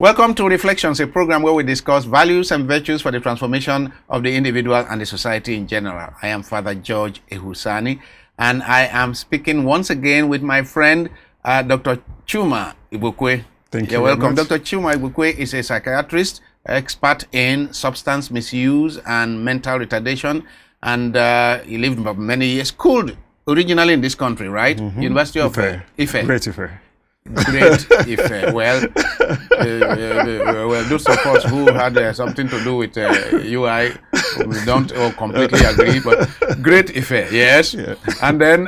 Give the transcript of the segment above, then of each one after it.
Welcome to Reflections, a program where we discuss values and virtues for the transformation of the individual and the society in general. I am Father George Ehusani, and I am speaking once again with my friend, Dr. Chuma Igbokwe. Thank you. You're welcome. Much. Dr. Chuma Igbokwe is a psychiatrist, expert in substance misuse and mental retardation, and he lived for many years, schooled originally in this country, right? University of Ife. Great Ife. Great Ife. Well, those of us who had something to do with UI, we don't all completely agree, but Great Ife, yes. Yeah. And then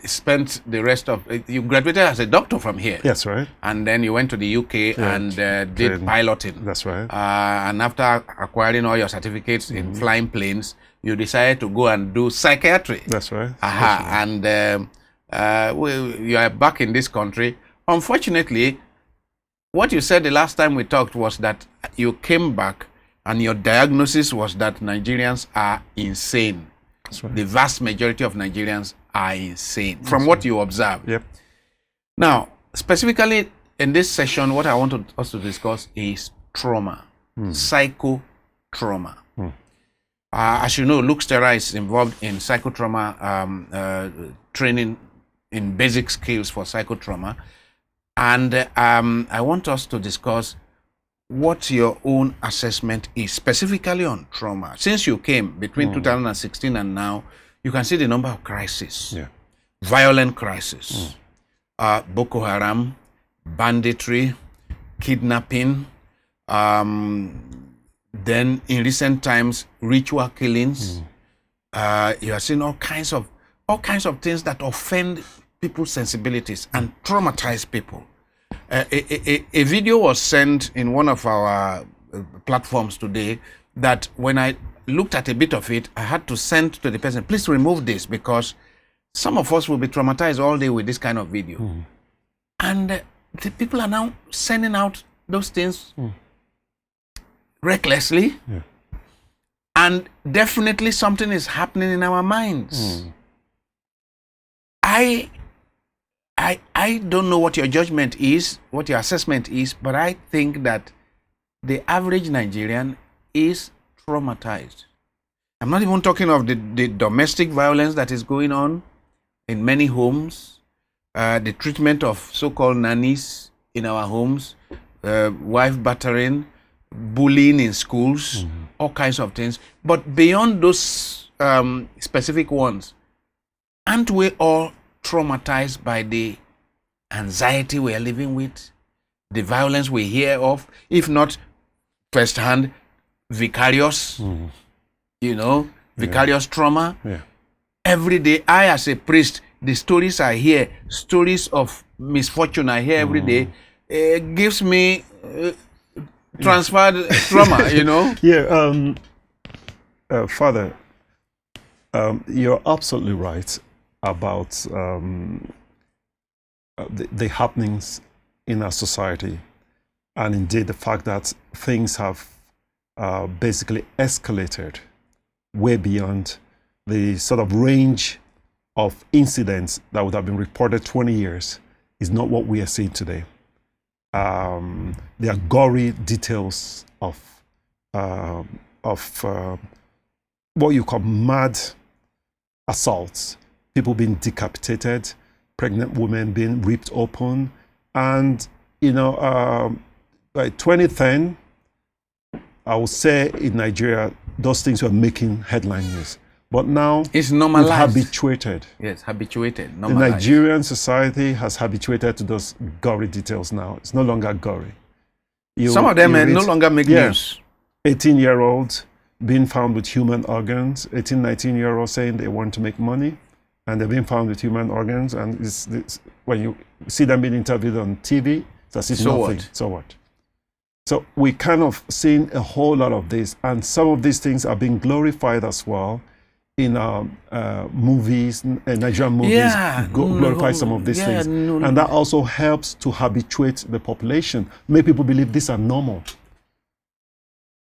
spent the rest of you graduated as a doctor from here. That's right. And then you went to the UK and did piloting. That's right. And after acquiring all your certificates in flying planes, you decided to go and do psychiatry. That's right. Aha. That's right. And you are back in this country. Unfortunately, what you said the last time we talked was that you came back and your diagnosis was that Nigerians are insane. That's right. The vast majority of Nigerians are insane, from what you observed. Yep. Now, specifically in this session, what I want us to discuss is trauma, psychotrauma. As you know, Terra is involved in psychotrauma training in basic skills for psychotrauma. And I want us to discuss what your own assessment is, specifically on trauma. Since you came between 2016 and now, you can see the number of crises, violent crises, Boko Haram, banditry, kidnapping, then in recent times, ritual killings. You are seeing all kinds of things that offend people's sensibilities and traumatize people. A video was sent in one of our platforms today that when I looked at a bit of it, I had to send to the person, please remove this, because some of us will be traumatized all day with this kind of video. And the people are now sending out those things recklessly. And definitely something is happening in our minds. I don't know what your judgment is, what your assessment is, but I think that the average Nigerian is traumatized. I'm not even talking of the domestic violence that is going on in many homes, the treatment of so-called nannies in our homes, wife battering, bullying in schools, all kinds of things. But beyond those specific ones, aren't we all traumatized by the anxiety we are living with, the violence we hear of, if not firsthand, vicarious, vicarious trauma? Every day, I as a priest, the stories I hear, stories of misfortune I hear every day, gives me transferred trauma, Father, you're absolutely right about the happenings in our society, and indeed the fact that things have basically escalated way beyond the sort of range of incidents that would have been reported 20 years is not what we are seeing today. There are gory details of what you call mad assaults, people being decapitated, pregnant women being ripped open, and by 2010, I would say in Nigeria, those things were making headline news. But now it's normalized. We've habituated. Yes, habituated. Normalized. The Nigerian society has habituated to those gory details now. It's no longer gory. Some of them no longer make news. 18-year-olds being found with human organs, 18, 19-year-olds saying they want to make money, and they're being found with human organs. And when you see them being interviewed on TV, it's as if nothing. So what? So we kind of seen a whole lot of this, and some of these things are being glorified as well in movies, Nigerian movies glorify some of these things. And that also helps to habituate the population, make people believe these are normal.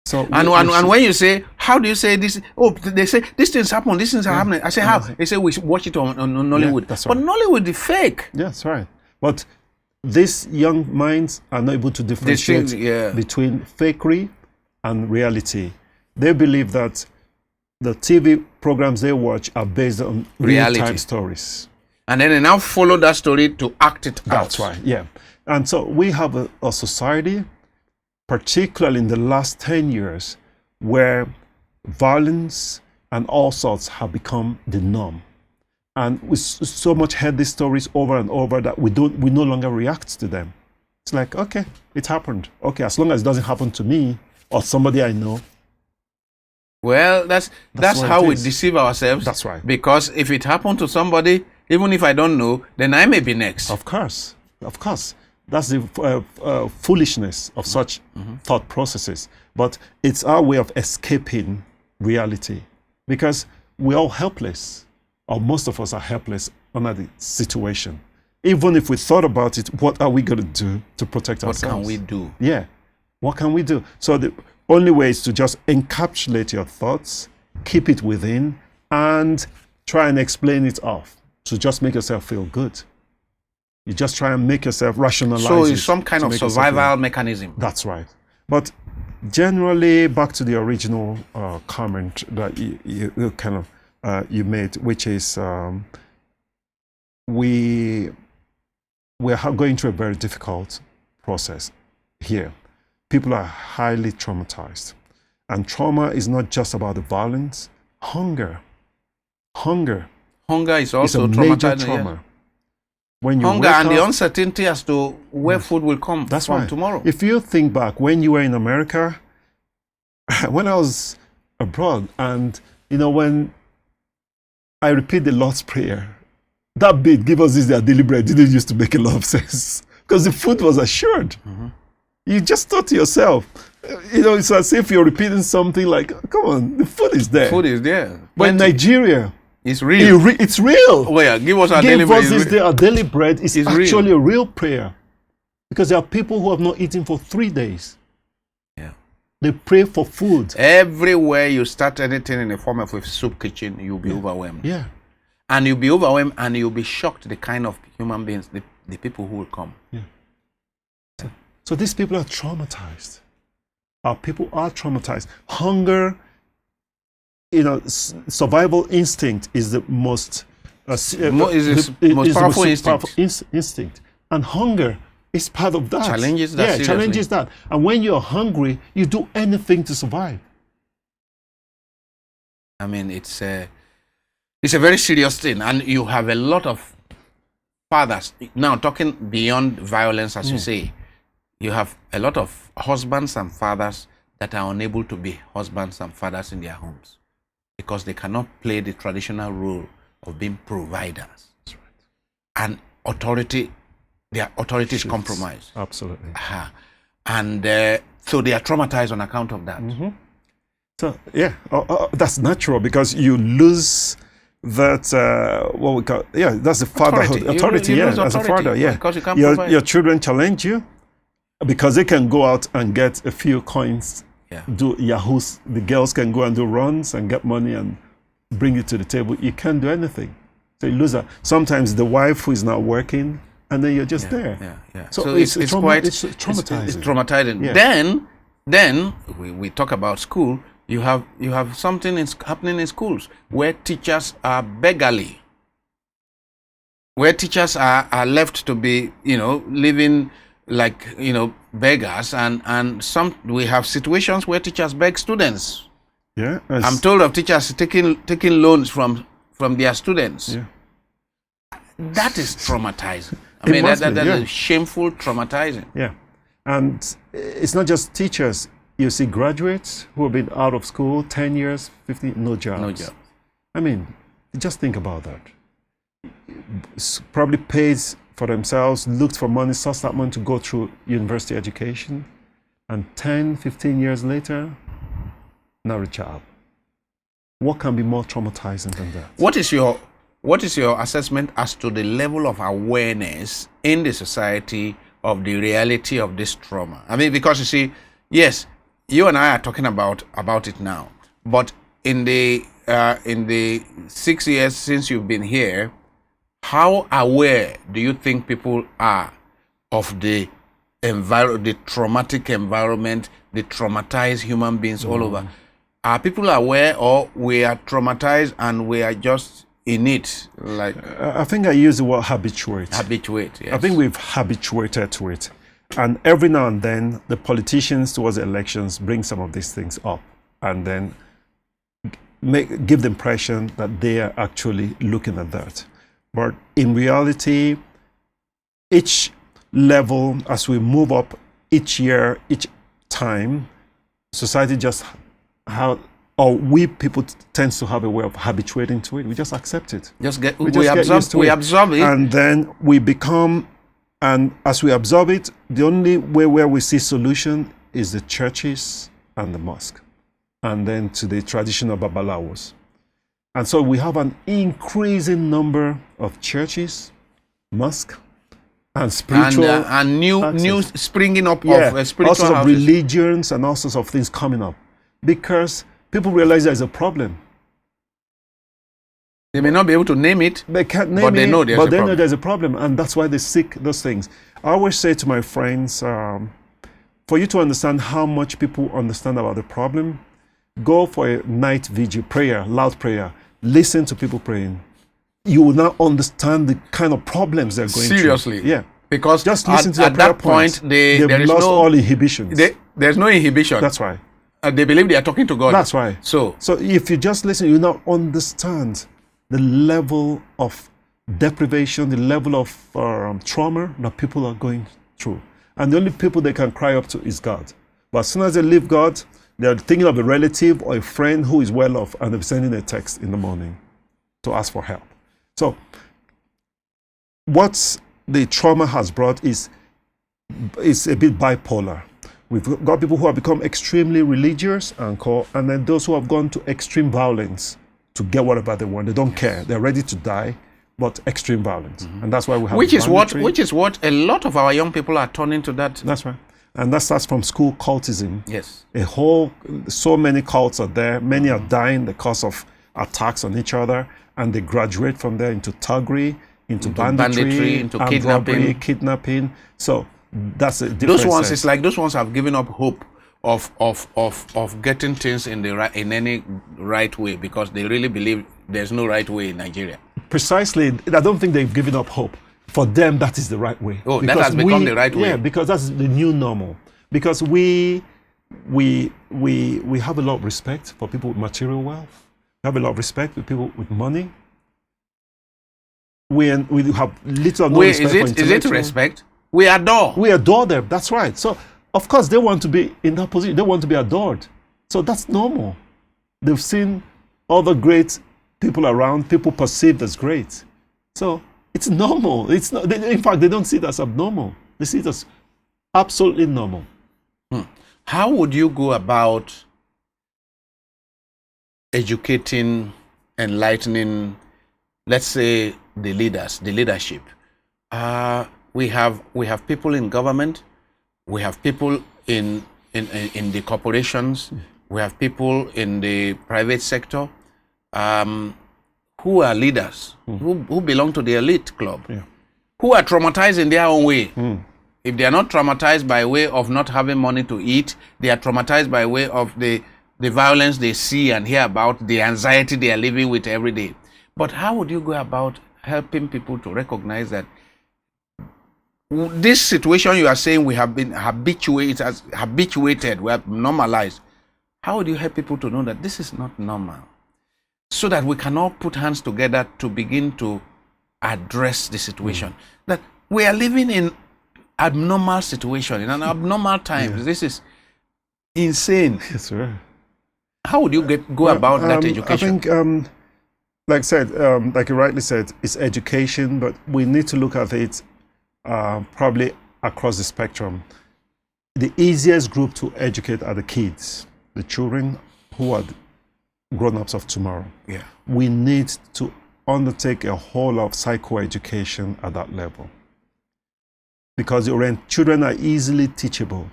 So and when you say, how do you say this? Oh, they say these things happen, these things are happening. I say, how? They say we watch it on Nollywood. That's right. But Nollywood is fake. Yeah, that's right. But these young minds are not able to differentiate yeah. between fakery and reality. They believe that the TV programs they watch are based on Reality. real-time stories. And then they now follow that story to act it out. That's right, yeah. And so we have a society, particularly in the last 10 years, where violence and all sorts have become the norm. And we so much heard these stories over and over that we no longer react to them. It's like, okay, it happened. Okay, as long as it doesn't happen to me or somebody I know. Well, that's how we deceive ourselves. That's right. Because if it happened to somebody, even if I don't know, then I may be next. Of course. That's the foolishness of such thought processes. But it's our way of escaping reality, because we're all helpless, or most of us are helpless under the situation. Even if we thought about it, what are we going to do to protect ourselves? What can we do? Yeah. What can we do? So the only way is to just encapsulate your thoughts, keep it within, and try and explain it off to just make yourself feel good. You just try and make yourself rationalize. So it's some kind of survival mechanism. That's right. But generally, back to the original comment that you kind of you made, which is we're going through a very difficult process here. People are highly traumatized, and trauma is not just about the violence. Hunger is also a major trauma. Yeah. When you hunger and the uncertainty as to where food will come from tomorrow. If you think back when you were in America, when I was abroad, and when I repeat the Lord's Prayer, that bit, give us this their daily bread, didn't used to make a lot of sense, because the food was assured. You just thought to yourself, it's as if you're repeating something like, come on, the food is there. Food is there. But in Nigeria, it's real. It's real. Well, yeah, give us our daily bread. Our daily bread is actually real. A real prayer. Because there are people who have not eaten for 3 days. Yeah. They pray for food. Everywhere you start anything in the form of a soup kitchen, you'll be overwhelmed. Yeah. And you'll be overwhelmed, and you'll be shocked the kind of human beings, the people who will come. Yeah. So these people are traumatized. Our people are traumatized. Hunger, survival instinct is the most most powerful instinct. And hunger is part of that. Challenges that. Yeah, challenges that. And when you're hungry, you do anything to survive. I mean, it's a very serious thing, and you have a lot of fathers now talking beyond violence, as you say. You have a lot of husbands and fathers that are unable to be husbands and fathers in their homes because they cannot play the traditional role of being providers. That's right. And their authority is compromised. Absolutely. And so they are traumatized on account of that. So, yeah, that's natural, because you lose that, what we call, that's the fatherhood. Authority, you as a father, because you can't provide. Your children challenge you, because they can go out and get a few coins, do yahoos. The girls can go and do runs and get money and bring it to the table. You can't do anything. So you lose that. Sometimes the wife who is not working, and then you're just there. So it's traumatizing. It's traumatizing. Yeah. Then we talk about school. You have something happening in schools where teachers are beggarly, where teachers are left to be, living like, beggars, and we have situations where teachers beg students. Yeah. I'm told of teachers taking loans from their students. Yeah. That is traumatizing. I mean, that is shameful, traumatizing. Yeah. And it's not just teachers. You see graduates who have been out of school 10 years, 15, no jobs. No job. I mean, just think about that. Probably pays for themselves, looked for money, sourced that money to go through university education, and 10, 15 years later, not a job. What can be more traumatizing than that? What is your assessment as to the level of awareness in the society of the reality of this trauma? I mean, because you see, yes, you and I are talking about it now, but in the 6 years since you've been here, how aware do you think people are of the the traumatic environment, the traumatized human beings all over. Are people aware, or we are traumatized and we are just in it? Like, I think I use the word habituate. Habituate, yes. I think we've habituated to it. And every now and then, the politicians towards the elections bring some of these things up and then give the impression that they are actually looking at that. But in reality, each level, as we move up each year, each time, society just we people tend to have a way of habituating to it. We just accept it. We absorb it. And then we become, and as we absorb it, the only way where we see solution is the churches and the mosque, and then to the traditional babalawos. And so we have an increasing number of churches, mosque, and spiritual and new springing up of spiritual all sorts of houses. religions and all sorts of things coming up, because people realize there's a problem. They may not be able to name it. They can't name but it, they know but they know there's a problem, and that's why they seek those things. I always say to my friends, for you to understand how much people understand about the problem, go for a night vigil prayer, loud prayer. Listen to people praying. You will now understand the kind of problems they're going Seriously. through. Yeah. Because just listen to at that point, they've lost all inhibitions. There's no inhibition. That's right. They believe they are talking to God. That's right. So if you just listen, you now understand the level of deprivation, the level of trauma that people are going through. And the only people they can cry up to is God. But as soon as they leave God, they're thinking of a relative or a friend who is well off, and they're sending a text in the morning to ask for help. So what the trauma has brought is a bit bipolar. We've got people who have become extremely religious and then those who have gone to extreme violence to get whatever they want. They don't care. They're ready to die, but extreme violence. And that's why we have which is what a lot of our young people are turning to that. That's right. And that starts from school cultism. Yes. So many cults are there. Many are dying because of attacks on each other, and they graduate from there into thuggery, into banditry, into kidnapping. So that's a different those ones sense. It's like those ones have given up hope of getting things in any right way, because they really believe there's no right way in Nigeria. Precisely. I don't think they've given up hope. For them, that is the right way. Oh, that has become the right way. Yeah, because that's the new normal. Because we have a lot of respect for people with material wealth. We have a lot of respect for people with money. We have little or no respect for intellectual. Is it respect? We adore. We adore them. That's right. So, of course, they want to be in that position. They want to be adored. So that's normal. They've seen other great people around, people perceived as great. So it's normal. It's not. In fact, they don't see it as abnormal. They see it as absolutely normal. How would you go about educating, enlightening, let's say, the leadership? We have people in government, we have people in the corporations, we have people in the private sector, who are leaders, who belong to the elite club, who are traumatized in their own way. If they are not traumatized by way of not having money to eat, they are traumatized by way of the violence they see and hear about, the anxiety they are living with every day. But how would you go about helping people to recognize that this situation you are saying we have been habituated, we have normalized? How would you help people to know that this is not normal, so that we can all put hands together to begin to address the situation? That we are living in abnormal situation, in an abnormal times. This is insane. Yes, right. How would you go about that education? I think, like I said, like you rightly said, it's education, but we need to look at it probably across the spectrum. The easiest group to educate are the kids, the children who are grown-ups of tomorrow. Yeah. We need to undertake a whole lot of psychoeducation at that level, because children are easily teachable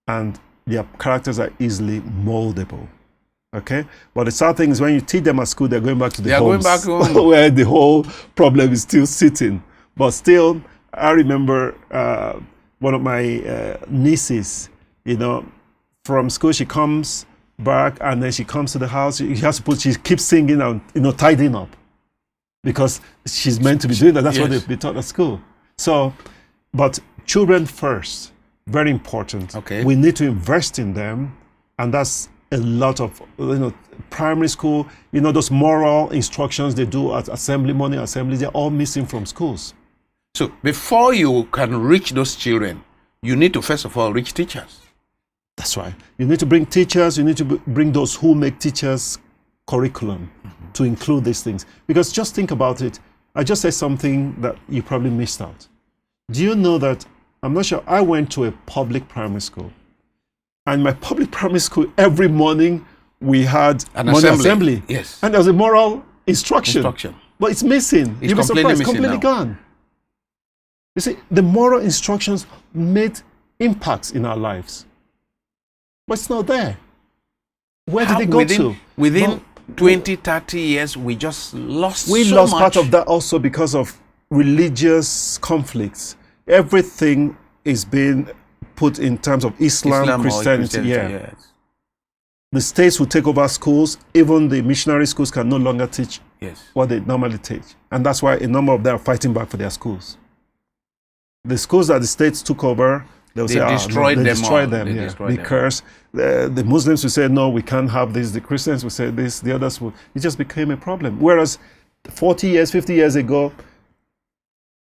and their characters are easily moldable. Okay, but the sad thing is when you teach them at school, they're going back to the homes going back home where the whole problem is still sitting. But still, I remember one of my nieces, from school she comes back and then she comes to the house. She keeps singing and tidying up because she's meant to be doing that. That's what they taught at school. So, but children first, very important. Okay. We need to invest in them, and that's a lot of primary school. Those moral instructions they do at assembly, morning assembly, they're all missing from schools. So before you can reach those children, you need to first of all reach teachers. That's right. You need to bring teachers. You need to bring those who make teachers curriculum to include these things. Because just think about it. I just said something that you probably missed out. Do you know that, I'm not sure, I went to a public primary school. And my public primary school, every morning we had An assembly. Yes. And there was a moral instruction. But it's missing. It's You'll be surprised. missing Completely now. gone. You see, the moral instructions made impacts in our lives. But it's not there. Where did it go to? Within 20, 30 years, we just lost We so lost much. part of that also because of religious conflicts. Everything is being put in terms of Islam or Christianity. Yeah. yes. The states will take over schools. Even the missionary schools can no longer teach Yes. what they normally teach. And that's why a number of them are fighting back for their schools. The schools that the states took over, they destroyed them destroyed all. them, They yeah, destroyed them. because the Muslims will say, no, we can't have this. The Christians will say this. The others will. It just became a problem. Whereas 40 years, 50 years ago,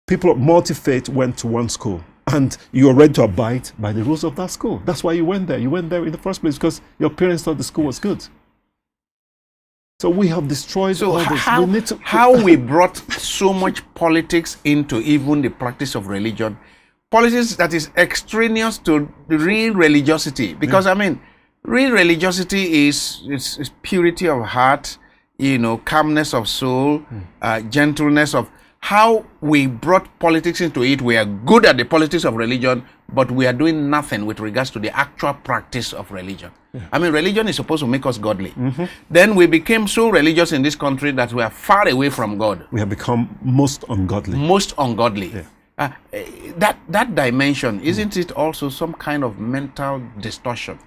people of multi-faith went to one school. And you were ready to abide by the rules of that school. That's why you went there. You went there in the first place because your parents thought the school was good. So we have destroyed all this. How we brought so much politics into even the practice of religion, politics that is extraneous to the real religiosity. Because real religiosity is purity of heart, calmness of soul, gentleness of. How we brought politics into it, we are good at the politics of religion, but we are doing nothing with regards to the actual practice of religion. Yeah. Religion is supposed to make us godly. Then we became so religious in this country that we are far away from God. We have become most ungodly. Most ungodly. Yeah. That dimension, isn't it also some kind of mental distortion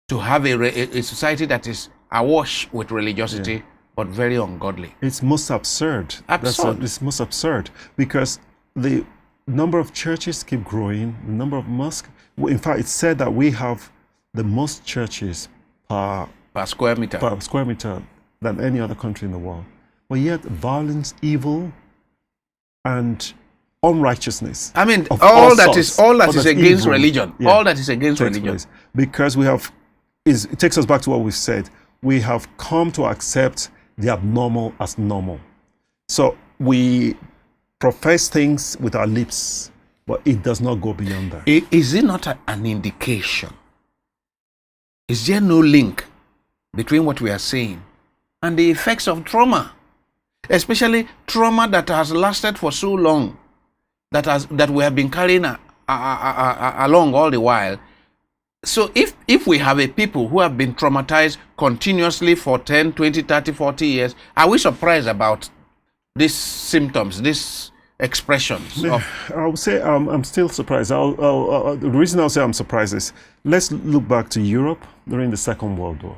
to have a society that is awash with religiosity? Yeah. But very ungodly. It's most absurd. It's most absurd because the number of churches keep growing, the number of mosques. In fact, it's said that we have the most churches per square meter than any other country in the world. But yet, violence, evil, and unrighteousness. All that is against evil. Religion. Yeah. All that is against religion. Place. Because it takes us back to what we said. We have come to accept the abnormal as normal. So we profess things with our lips, but it does not go beyond that. Is it not an indication? Is there no link between what we are saying and the effects of trauma? Especially trauma that has lasted for so long, that we have been carrying along all the while. So if we have a people who have been traumatized continuously for 10, 20, 30, 40 years, are we surprised about these symptoms, these expressions? I would say I'm still surprised. The reason I'll say I'm surprised is, let's look back to Europe during the Second World War.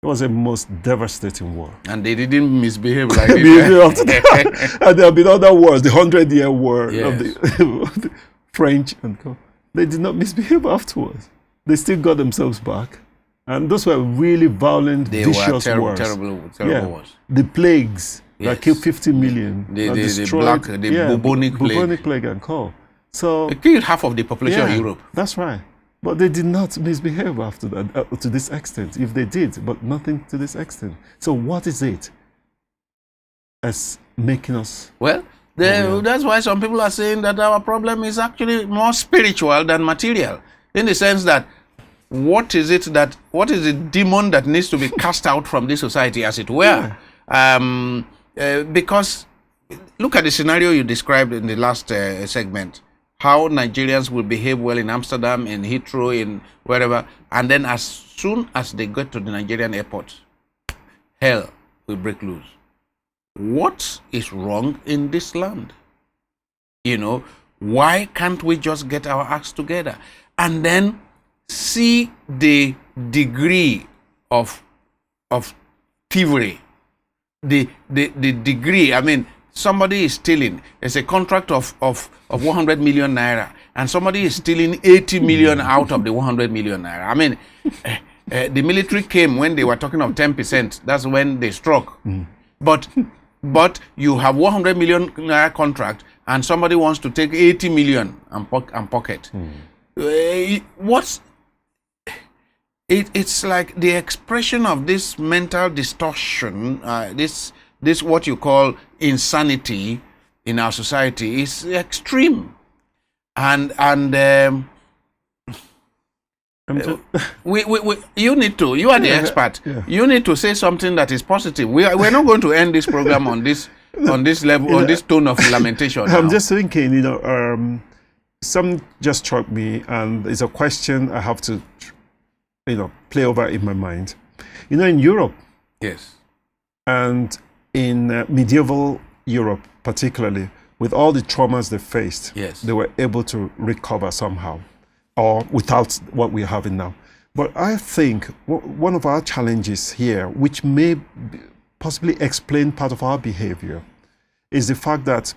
It was a most devastating war. And they didn't misbehave like it. And there have been other wars, the 100-Year War Yes. of the French and co. They did not misbehave afterwards. They still got themselves back. And those were really violent, vicious wars. Terrible wars. The plagues that Yes. killed 50 million. The bubonic plague. Bubonic plague and co. So It killed half of the population of Europe. That's right. But they did not misbehave after that, to this extent. If they did, but nothing to this extent. So what is it as making us... Well, that's why some people are saying that our problem is actually more spiritual than material. In the sense that, what is the demon that needs to be cast out from this society, as it were? Because look at the scenario you described in the last segment. How Nigerians will behave well in Amsterdam, in Heathrow, in wherever, and then as soon as they get to the Nigerian airport, hell will break loose. What is wrong in this land? You know, why can't we just get our acts together and then see the degree of thievery, the degree? I mean, somebody is stealing. There's a contract of 100 million naira, and somebody is stealing 80 million out of the 100 million naira. I mean, the military came when they were talking of 10%. That's when they struck. But you have 100 million naira contract, and somebody wants to take 80 million and pocket. It's like the expression of this mental distortion, this what you call insanity in our society is extreme, and you need to. You are the expert. Yeah. You need to say something that is positive. We're not going to end this program on this level, on this tone of lamentation. I'm just thinking, some just struck me, and it's a question I have to, play over in my mind. In Europe, yes, and in medieval Europe, particularly with all the traumas they faced, yes, they were able to recover somehow, or without what we're having now. But I think one of our challenges here, which may possibly explain part of our behavior, is the fact that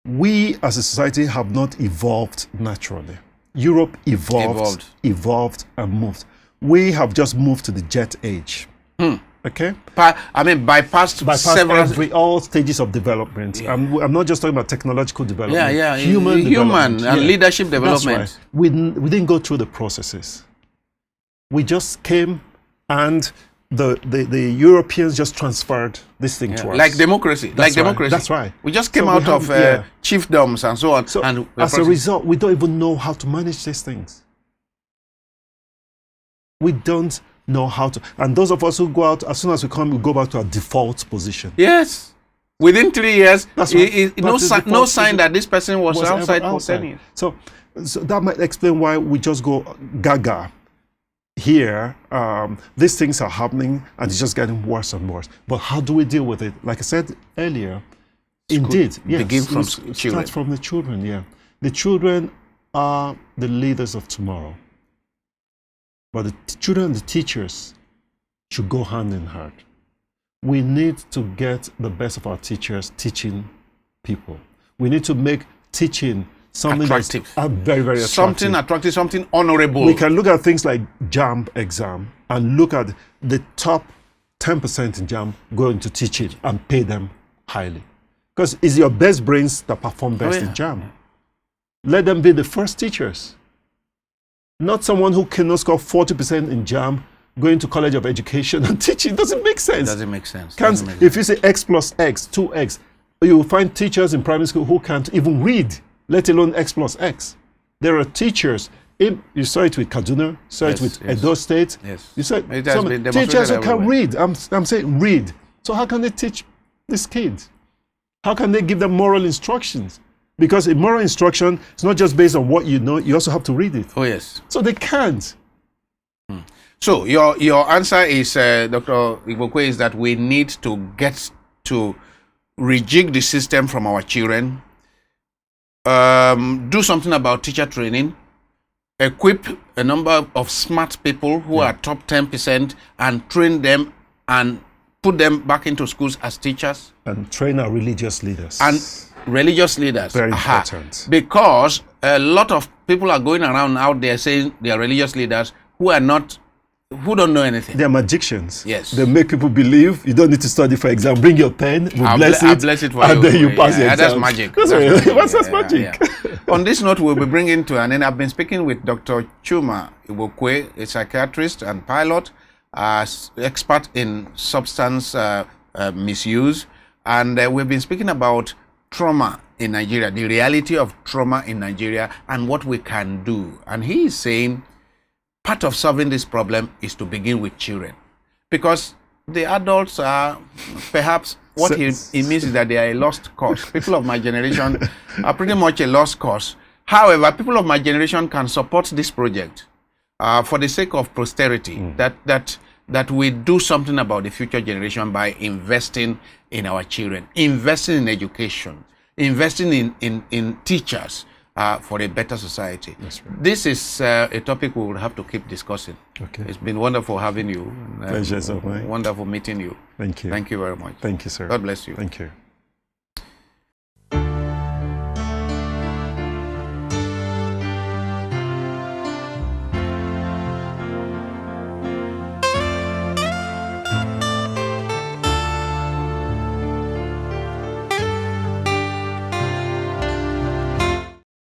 we as a society have not evolved naturally. Europe evolved and moved. We have just moved to the jet age. Okay? Bypassed all stages of development. Yeah. I'm not just talking about technological development. Yeah. Human and leadership development. That's right. We didn't go through the processes. We just came, and the Europeans just transferred this thing to us. Like democracy. That's right. We just came out of chiefdoms and so on. So as a result, we don't even know how to manage these things. We don't know how to. And those of us who go out, as soon as we come, we go back to our default position. Yes. Within 3 years, that's right. no sign that this person was outside for 10 years. So that might explain why we just go gaga. Here, these things are happening, and it's just getting worse and worse. But how do we deal with it? Like I said earlier, indeed, yes, begin from children. Start from the children. Yeah, the children are the leaders of tomorrow. But the children and the teachers should go hand in hand. We need to get the best of our teachers teaching people. We need to make teaching something attractive. That's very, very attractive. Something attractive, something honorable. We can look at things like JAMB exam and look at the top 10% in JAMB going to teaching and pay them highly. Because it's your best brains that perform best in JAMB. Let them be the first teachers. Not someone who cannot score 40% in JAMB going to College of Education and teaching. Doesn't make sense. Doesn't make sense. If you say X plus X, 2X, you will find teachers in primary school who can't even read, let alone X plus X. There are teachers, you saw it with Kaduna, saw it with Edo State. Yes. You saw teachers who can read. I'm saying read. So how can they teach these kids? How can they give them moral instructions? Because a moral instruction is not just based on what you know, you also have to read it. Oh, yes. So they can't. So your answer is, Dr. Igbokwe, is that we need to get to rejig the system from our children, do something about teacher training, equip a number of smart people who are top 10% and train them and put them back into schools as teachers. And train our religious leaders. And religious leaders. Very important. Because a lot of people are going around out there saying they are religious leaders who don't know anything. They're magicians. Yes. They make people believe you don't need to study for exam. Bring your pen, I'll bless it for and you. then you pass the exam. That's magic. That's magic. Yeah. On this note, we'll be bringing to an end. I've been speaking with Dr. Chuma Igbokwe, a psychiatrist and pilot, expert in substance misuse. And we've been speaking about trauma in Nigeria, the reality of trauma in Nigeria, and what we can do. And he is saying part of solving this problem is to begin with children, because the adults are perhaps what he means is that they are a lost cause. People of my generation are pretty much a lost cause. However, people of my generation can support this project for the sake of posterity, that we do something about the future generation by investing in our children, investing in education, investing in teachers for a better society. That's right. This is a topic we will have to keep discussing. Okay. It's been wonderful having you. Pleasure is all mine. Wonderful meeting you. Thank you. Thank you very much. Thank you, sir. God bless you. Thank you.